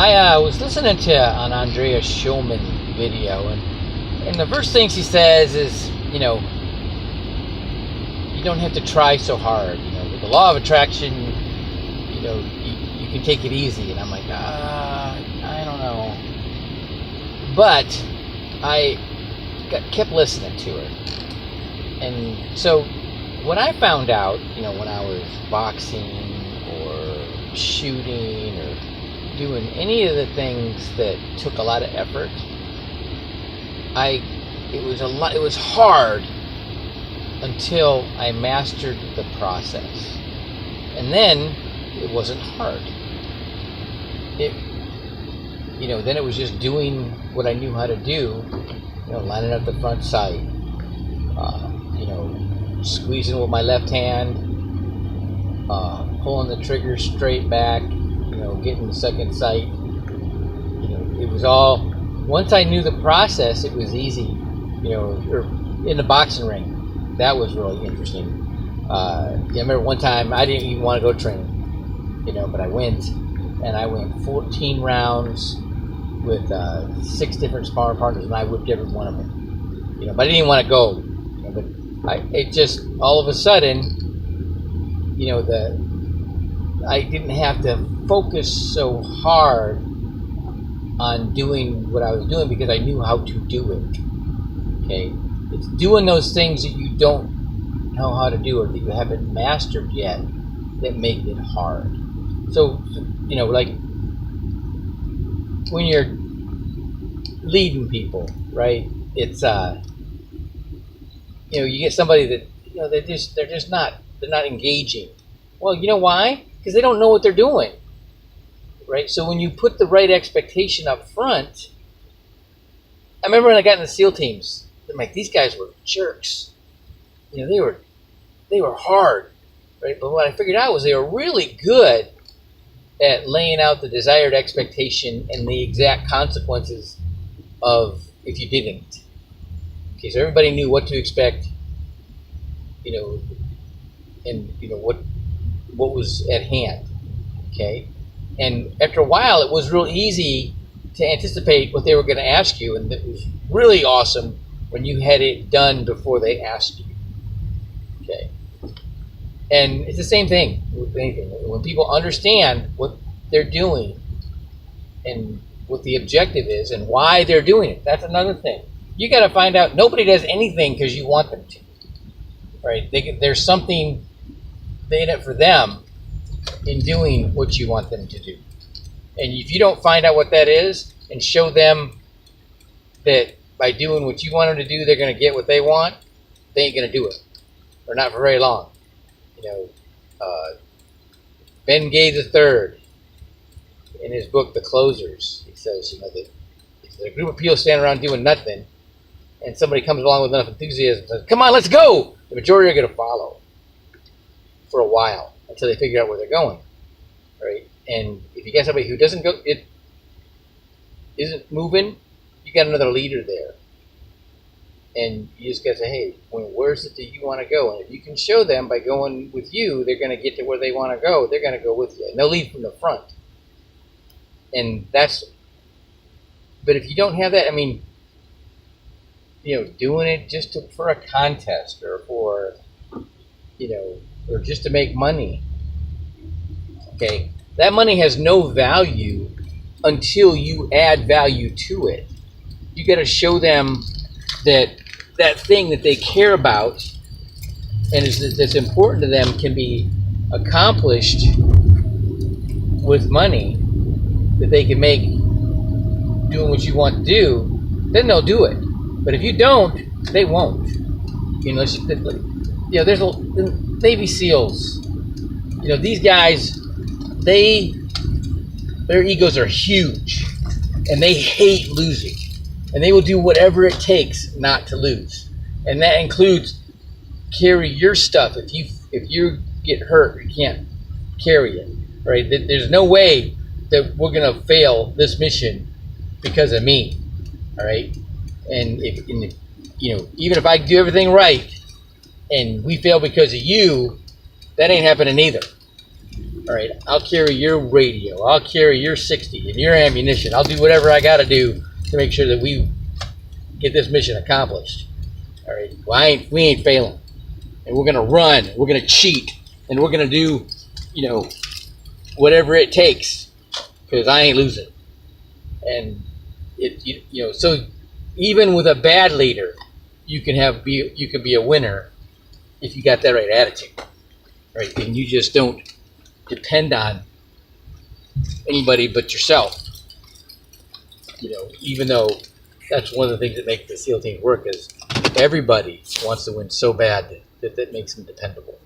I was listening to an Andrea Schulman video, and the first thing she says is, you don't have to try so hard. With the law of attraction, you can take it easy. And I'm like, I don't know. But I kept listening to her. And so when I found out, when I was boxing or shooting or doing any of the things that took a lot of effort, it was hard until I mastered the process. And then it wasn't hard. Then it was just doing what I knew how to do, lining up the front sight, squeezing with my left hand, pulling the trigger straight back, getting the second sight. It was all, once I knew the process, it was easy, or in the boxing ring. That was really interesting. I remember one time I didn't even want to go train, but I went, and I went 14 rounds with 6 different sparring partners, and I whipped every one of them. But I didn't even want to go. But it just, all of a sudden, I didn't have to focus so hard on doing what I was doing because I knew how to do it. Okay, it's doing those things that you don't know how to do or that you haven't mastered yet that make it hard. So, like when you're leading people, right? It's you get somebody that they're not engaging. Well, you know why? Because they don't know what they're doing, right? So when you put the right expectation up front, I remember when I got in the SEAL teams, I'm like, these guys were jerks. They were hard, right? But what I figured out was they were really good at laying out the desired expectation and the exact consequences of if you didn't. Okay, so everybody knew what to expect, and what was at hand. Okay, and after a while, it was real easy to anticipate what they were going to ask you, and it was really awesome when you had it done before they asked you. Okay, and it's the same thing with anything. When people understand what they're doing and what the objective is and why they're doing it, that's another thing. You got to find out. Nobody does anything because you want them to, right? There's something in it for them in doing what you want them to do. And if you don't find out what that is and show them that by doing what you want them to do, they're going to get what they want, they ain't going to do it, or not for very long. Ben Gay III, in his book The Closers, he says, that if a group of people stand around doing nothing, and somebody comes along with enough enthusiasm and says, "Come on, let's go," the majority are going to follow for a while until they figure out where they're going, right? And if you get somebody who doesn't go, it isn't moving, you got another leader there. And you just got to say, hey, where's it that you want to go? And if you can show them by going with you, they're going to get to where they want to go. They're going to go with you. And they'll lead from the front. And but if you don't have that, doing it just for a contest or for, or just to make money, okay, that money has no value until you add value to it. You got to show them that thing that they care about and that's important to them can be accomplished with money that they can make doing what you want to do, then they'll do it. But if you don't, they won't. There's the Navy SEALs. These guys, their egos are huge, and they hate losing, and they will do whatever it takes not to lose, and that includes carry your stuff. If you get hurt, you can't carry it. Right? There's no way that we're gonna fail this mission because of me. All right. And even if I do everything right and we fail because of you, that ain't happening either. All right, I'll carry your radio. I'll carry your 60 and your ammunition. I'll do whatever I got to do to make sure that we get this mission accomplished. All right, well, we ain't failing, and we're gonna run. We're gonna cheat, and we're gonna do, whatever it takes, because I ain't losing. And so even with a bad leader, you can be a winner if you got that right attitude, right? And you just don't depend on anybody but yourself. Even though that's one of the things that makes the SEAL teams work is everybody wants to win so bad that makes them dependable.